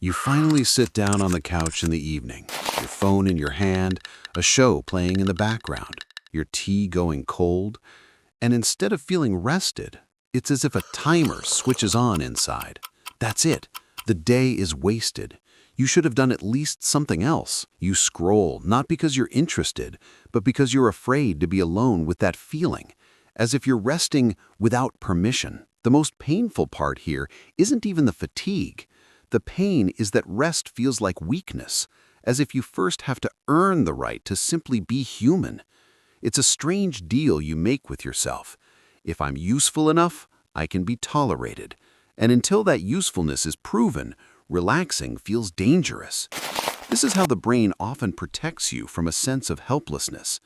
You finally sit down on the couch in the evening, your phone in your hand, a show playing in the background, your tea going cold, and instead of feeling rested, it's as if a timer switches on inside. That's it. The day is wasted. You should have done at least something else. You scroll, not because you're interested, but because you're afraid to be alone with that feeling, as if you're resting without permission. The most painful part here isn't even the fatigue. The pain is that rest feels like weakness, as if you first have to earn the right to simply be human. It's a strange deal you make with yourself. If I'm useful enough, I can be tolerated. And until that usefulness is proven, relaxing feels dangerous. This is how the brain often protects you from a sense of helplessness.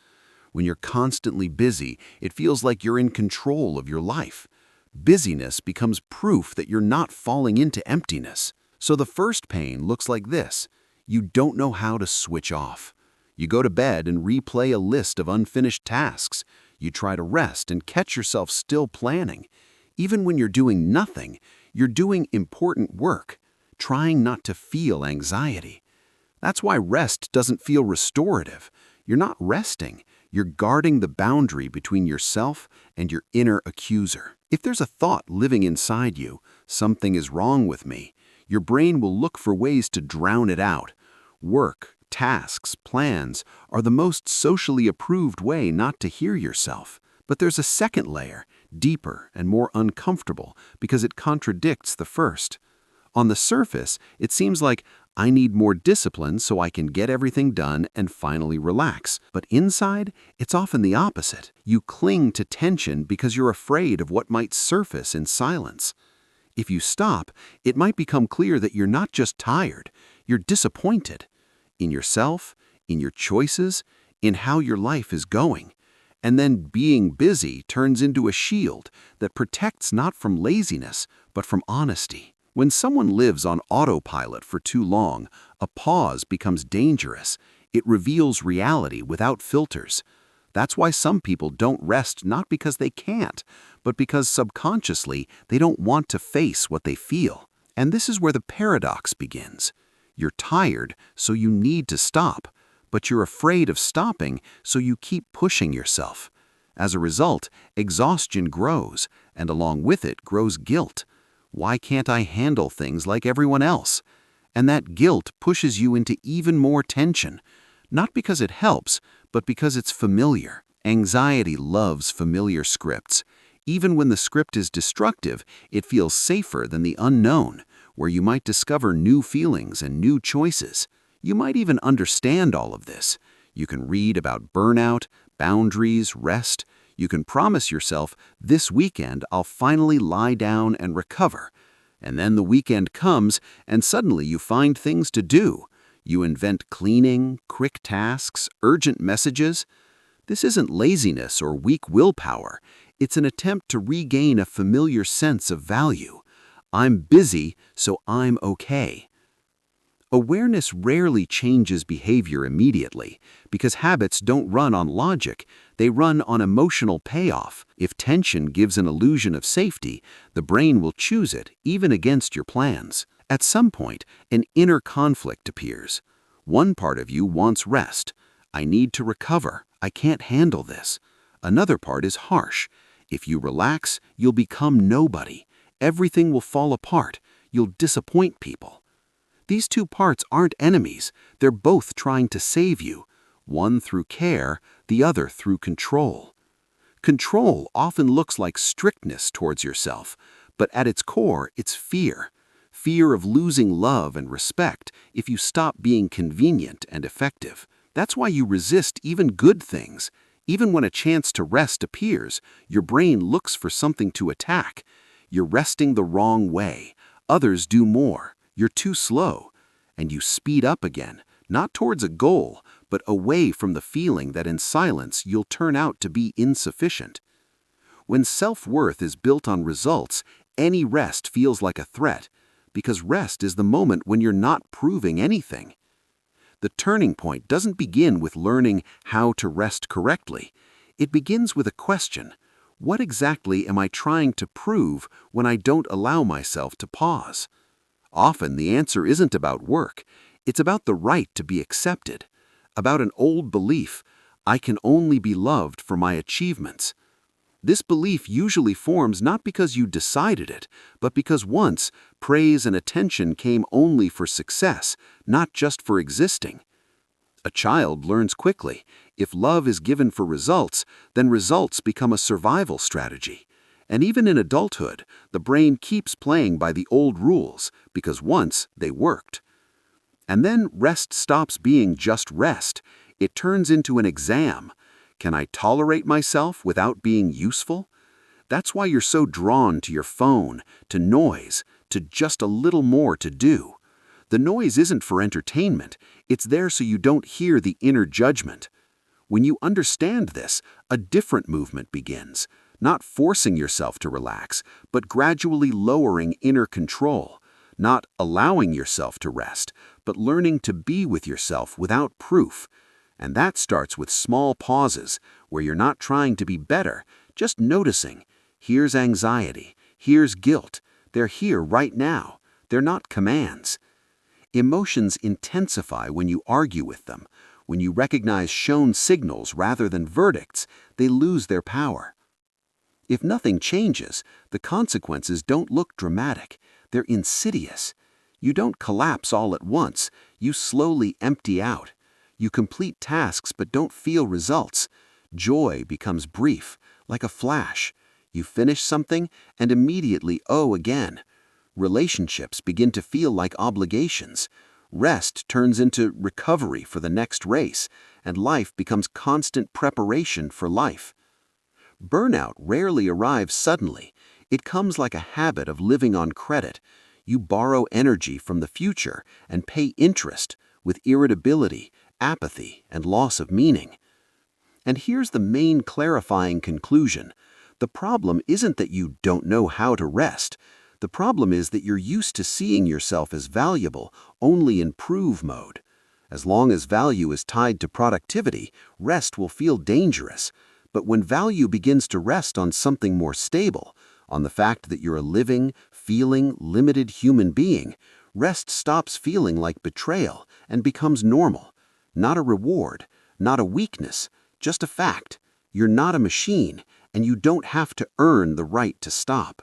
When you're constantly busy, it feels like you're in control of your life. Busyness becomes proof that you're not falling into emptiness. So the first pain looks like this. You don't know how to switch off. You go to bed and replay a list of unfinished tasks. You try to rest and catch yourself still planning. Even when you're doing nothing, you're doing important work, trying not to feel anxiety. That's why rest doesn't feel restorative. You're not resting. You're guarding the boundary between yourself and your inner accuser. If there's a thought living inside you, something is wrong with me, your brain will look for ways to drown it out. Work, tasks, plans are the most socially approved way not to hear yourself. But there's a second layer, deeper and more uncomfortable, because it contradicts the first. On the surface, it seems like I need more discipline so I can get everything done and finally relax. But inside, it's often the opposite. You cling to tension because you're afraid of what might surface in silence. If you stop, it might become clear that you're not just tired, you're disappointed. In yourself, in your choices, in how your life is going. And then being busy turns into a shield that protects not from laziness, but from honesty. When someone lives on autopilot for too long, a pause becomes dangerous. It reveals reality without filters. That's why some people don't rest not because they can't, but because subconsciously they don't want to face what they feel. And this is where the paradox begins. You're tired, so you need to stop, but you're afraid of stopping, so you keep pushing yourself. As a result, exhaustion grows, and along with it grows guilt. Why can't I handle things like everyone else? And that guilt pushes you into even more tension, not because it helps, but because it's familiar. Anxiety loves familiar scripts. Even when the script is destructive, it feels safer than the unknown, where you might discover new feelings and new choices. You might even understand all of this. You can read about burnout, boundaries, rest. You can promise yourself, this weekend I'll finally lie down and recover. And then the weekend comes, and suddenly you find things to do. You invent cleaning, quick tasks, urgent messages. This isn't laziness or weak willpower. It's an attempt to regain a familiar sense of value. I'm busy, so I'm okay. Awareness rarely changes behavior immediately, because habits don't run on logic, they run on emotional payoff. If tension gives an illusion of safety, the brain will choose it, even against your plans. At some point, an inner conflict appears. One part of you wants rest. I need to recover. I can't handle this. Another part is harsh. If you relax, you'll become nobody. Everything will fall apart. You'll disappoint people. These two parts aren't enemies. They're both trying to save you, one through care, the other through control. Control often looks like strictness towards yourself, but at its core, it's fear. Fear of losing love and respect if you stop being convenient and effective. That's why you resist even good things. Even when a chance to rest appears, your brain looks for something to attack. You're resting the wrong way. Others do more. You're too slow, and you speed up again, not towards a goal, but away from the feeling that in silence you'll turn out to be insufficient. When self-worth is built on results, any rest feels like a threat, because rest is the moment when you're not proving anything. The turning point doesn't begin with learning how to rest correctly. It begins with a question. What exactly am I trying to prove when I don't allow myself to pause? Often the answer isn't about work. It's about the right to be accepted, about an old belief, I can only be loved for my achievements. This belief usually forms not because you decided it, but because once praise and attention came only for success, not just for existing. A child learns quickly. If love is given for results, then results become a survival strategy. And even in adulthood, the brain keeps playing by the old rules because once they worked. And then rest stops being just rest. It turns into an exam. Can I tolerate myself without being useful? That's why you're so drawn to your phone, to noise, to just a little more to do. The noise isn't for entertainment. It's there so you don't hear the inner judgment. When you understand this, a different movement begins. Not forcing yourself to relax, but gradually lowering inner control. Not allowing yourself to rest, but learning to be with yourself without proof. And that starts with small pauses, where you're not trying to be better, just noticing. Here's anxiety, here's guilt. They're here right now. They're not commands. Emotions intensify when you argue with them. When you recognize shown signals rather than verdicts, they lose their power. If nothing changes, the consequences don't look dramatic. They're insidious. You don't collapse all at once. You slowly empty out. You complete tasks but don't feel results. Joy becomes brief, like a flash. You finish something and immediately owe again. Relationships begin to feel like obligations. Rest turns into recovery for the next race, and life becomes constant preparation for life. Burnout rarely arrives suddenly. It comes like a habit of living on credit. You borrow energy from the future and pay interest with irritability, apathy, and loss of meaning. And here's the main clarifying conclusion. The problem isn't that you don't know how to rest. The problem is that you're used to seeing yourself as valuable only in prove mode. As long as value is tied to productivity, rest will feel dangerous. But when value begins to rest on something more stable, on the fact that you're a living, feeling, limited human being, rest stops feeling like betrayal and becomes normal. Not a reward, not a weakness, just a fact. You're not a machine, and you don't have to earn the right to stop.